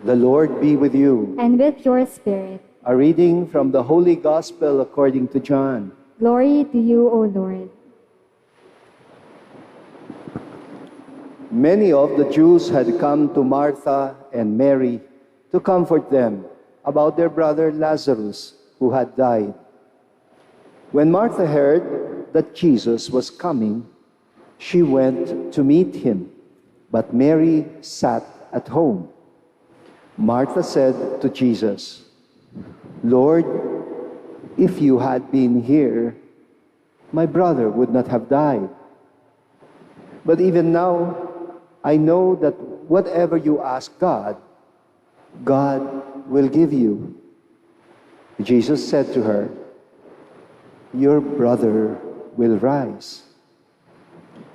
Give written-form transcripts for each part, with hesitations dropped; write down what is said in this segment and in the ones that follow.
The Lord be with you. And with your spirit. A reading from the Holy Gospel according to John. Glory to you, O Lord. Many of the Jews had come to Martha and Mary to comfort them about their brother Lazarus, who had died. When Martha heard that Jesus was coming, she went to meet him, but Mary sat at home. Martha said to Jesus, "Lord, if you had been here, my brother would not have died. But even now, I know that whatever you ask God, God will give you." Jesus said to her, "Your brother will rise."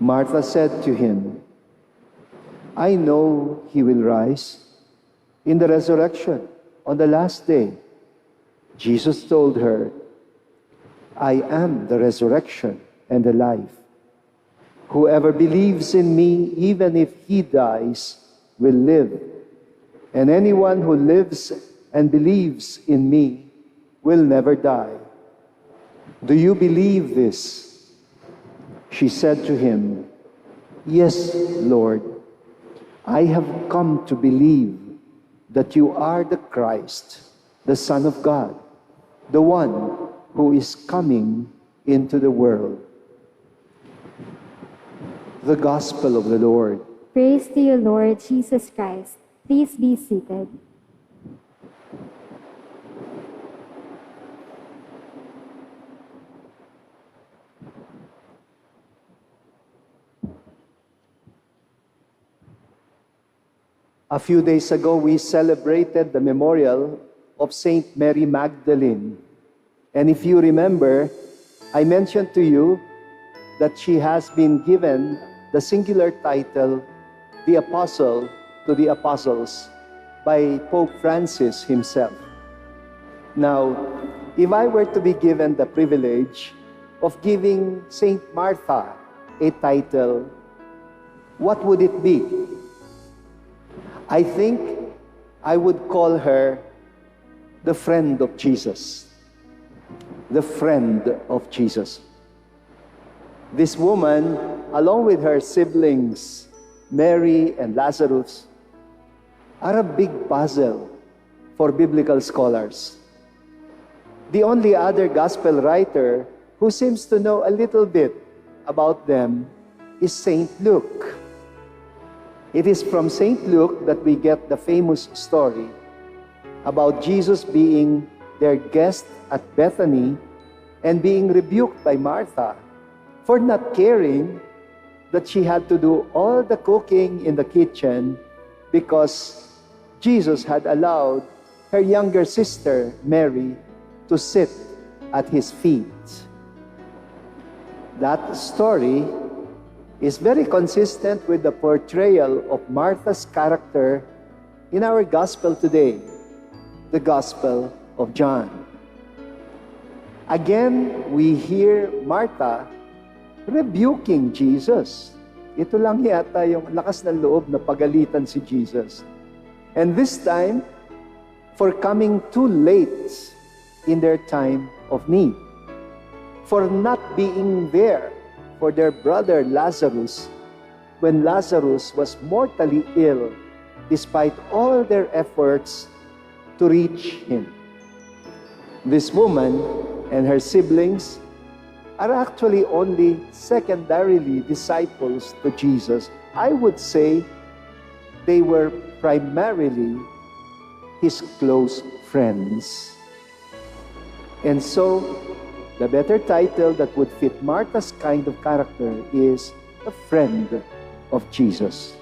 Martha said to him, "I know he will rise in the resurrection on the last day." Jesus told her, "I am the resurrection and the life. Whoever believes in me, even if he dies, will live. And anyone who lives and believes in me will never die. Do you believe this?" She said to him, "Yes, Lord. I have come to believe that you are the Christ, the Son of God, the one who is coming into the world." The Gospel of the Lord. Praise to you, Lord Jesus Christ. Please be seated. A few days ago, we celebrated the memorial of Saint Mary Magdalene. And if you remember, I mentioned to you that she has been given the singular title, the Apostle to the Apostles, by Pope Francis himself. Now, if I were to be given the privilege of giving Saint Martha a title, what would it be? I think I would call her the friend of Jesus. The friend of Jesus. This woman, along with her siblings, Mary and Lazarus, are a big puzzle for biblical scholars. The only other gospel writer who seems to know a little bit about them is Saint Luke. It is from Saint Luke that we get the famous story about Jesus being their guest at Bethany and being rebuked by Martha for not caring that she had to do all the cooking in the kitchen because Jesus had allowed her younger sister, Mary, to sit at his feet. That story is very consistent with the portrayal of Martha's character in our gospel today, the Gospel of John. Again, we hear Martha rebuking Jesus. Ito lang yata yung lakas ng loob na pagalitan si Jesus. And this time, for coming too late in their time of need. For not being there for their brother Lazarus when Lazarus was mortally ill despite all their efforts to reach him. This woman and her siblings are actually only secondarily disciples to Jesus. I would say they were primarily his close friends. And so, the better title that would fit Martha's kind of character is a friend of Jesus.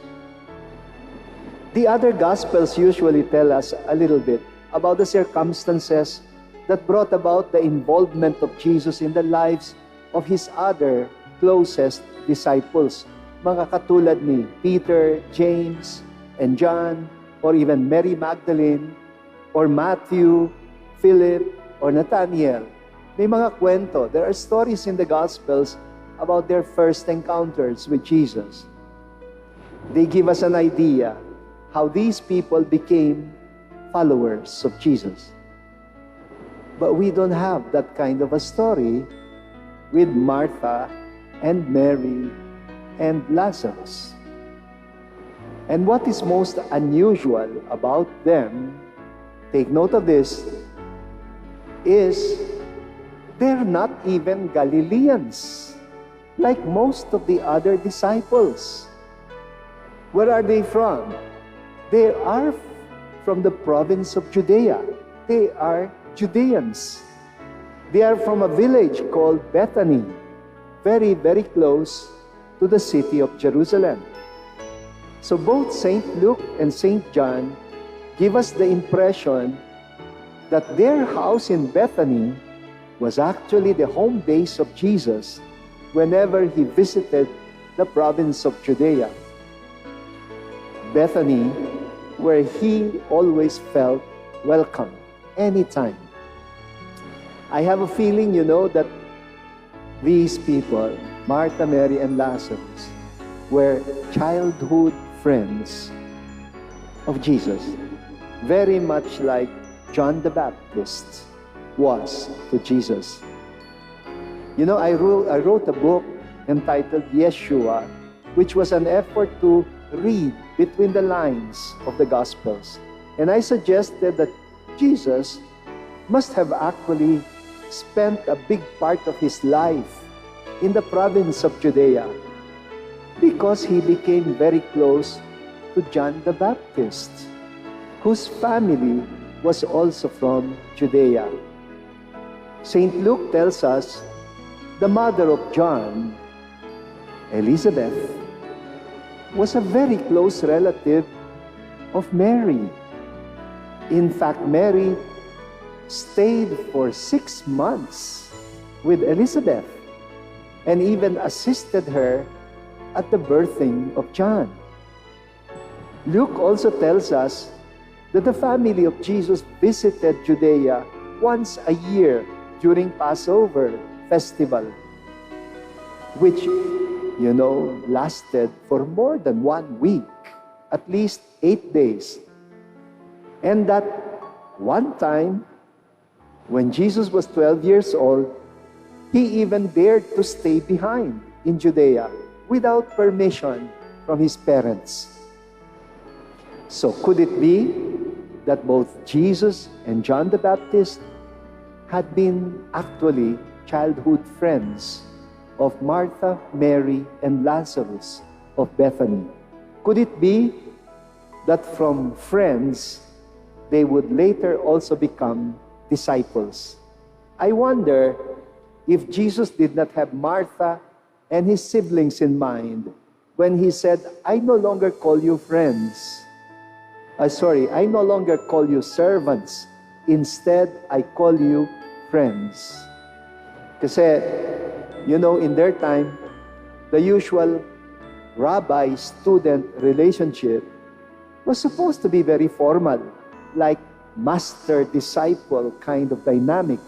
The other Gospels usually tell us a little bit about the circumstances that brought about the involvement of Jesus in the lives of his other closest disciples, mga katulad ni Peter, James, and John, or even Mary Magdalene, or Matthew, Philip, or Nathaniel. May mga kwento. There are stories in the Gospels about their first encounters with Jesus. They give us an idea how these people became followers of Jesus. But we don't have that kind of a story with Martha and Mary and Lazarus. And what is most unusual about them, take note of this, is they're not even Galileans, like most of the other disciples. Where are they from? They are from the province of Judea. They are Judeans. They are from a village called Bethany, very, very close to the city of Jerusalem. So both St. Luke and St. John give us the impression that their house in Bethany was actually the home base of Jesus whenever he visited the province of Judea. Bethany, where he always felt welcome anytime. I have a feeling, that these people, Martha, Mary, and Lazarus, were childhood friends of Jesus, very much like John the Baptist was to Jesus. I wrote a book entitled Yeshua, which was an effort to read between the lines of the Gospels. And I suggested that Jesus must have actually spent a big part of his life in the province of Judea because he became very close to John the Baptist, whose family was also from Judea. St. Luke tells us the mother of John, Elizabeth, was a very close relative of Mary. In fact, Mary stayed for 6 months with Elizabeth and even assisted her at the birthing of John. Luke also tells us that the family of Jesus visited Judea once a year during Passover festival, which, lasted for more than 1 week, at least 8 days. And that one time, when Jesus was 12 years old, he even dared to stay behind in Judea without permission from his parents. So could it be that both Jesus and John the Baptist had been actually childhood friends of Martha, Mary, and Lazarus of Bethany? Could it be that from friends, they would later also become disciples? I wonder if Jesus did not have Martha and his siblings in mind when he said, I no longer call you friends. I no longer call you servants. Instead, I call you friends. Kasi, in their time, the usual rabbi-student relationship was supposed to be very formal, like master-disciple kind of dynamic.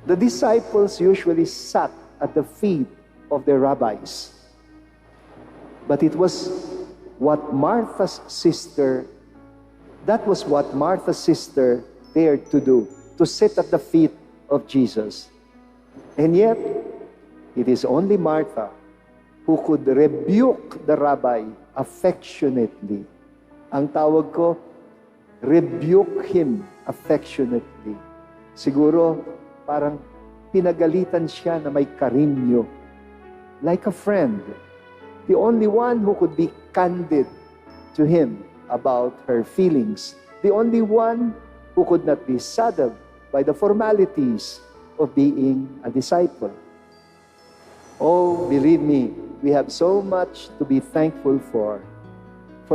The disciples usually sat at the feet of their rabbis. But it was what Martha's sister dared to do, to sit at the feet of Jesus. And yet, it is only Martha who could rebuke the rabbi affectionately. Ang tawag ko, rebuke him affectionately. Siguro, parang pinagalitan siya na may karinyo. Like a friend. The only one who could be candid to him about her feelings. The only one who could not be saddled by the formalities of being a disciple. Oh, believe me, we have so much to be thankful for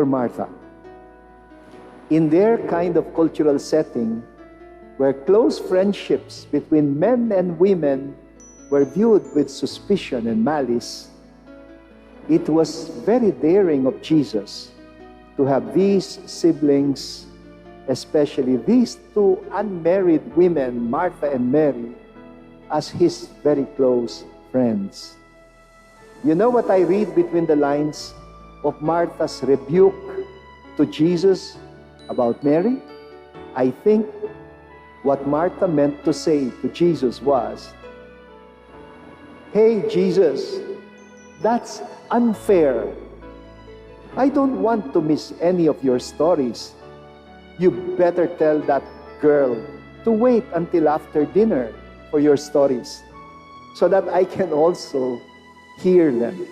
Martha. In their kind of cultural setting, where close friendships between men and women were viewed with suspicion and malice, it was very daring of Jesus to have these siblings, especially these two unmarried women, Martha and Mary, as his very close friends. You know what I read between the lines of Martha's rebuke to Jesus about Mary? I think what Martha meant to say to Jesus was, "Hey, Jesus, that's unfair. I don't want to miss any of your stories. You better tell that girl to wait until after dinner for your stories so that I can also hear them.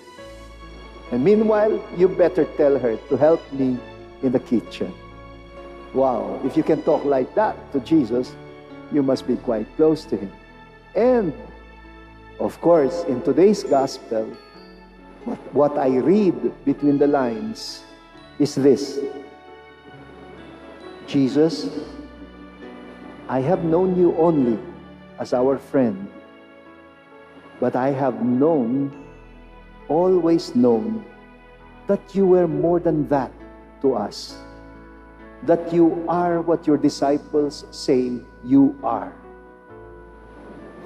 And meanwhile, you better tell her to help me in the kitchen." Wow, if you can talk like that to Jesus, you must be quite close to him. And, of course, in today's gospel, what I read between the lines is this: Jesus, I have known you only as our friend, but I have always known, that you were more than that to us, that you are what your disciples say you are,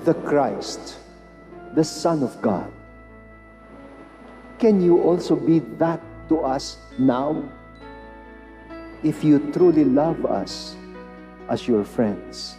the Christ, the Son of God. Can you also be that to us now? If you truly love us as your friends.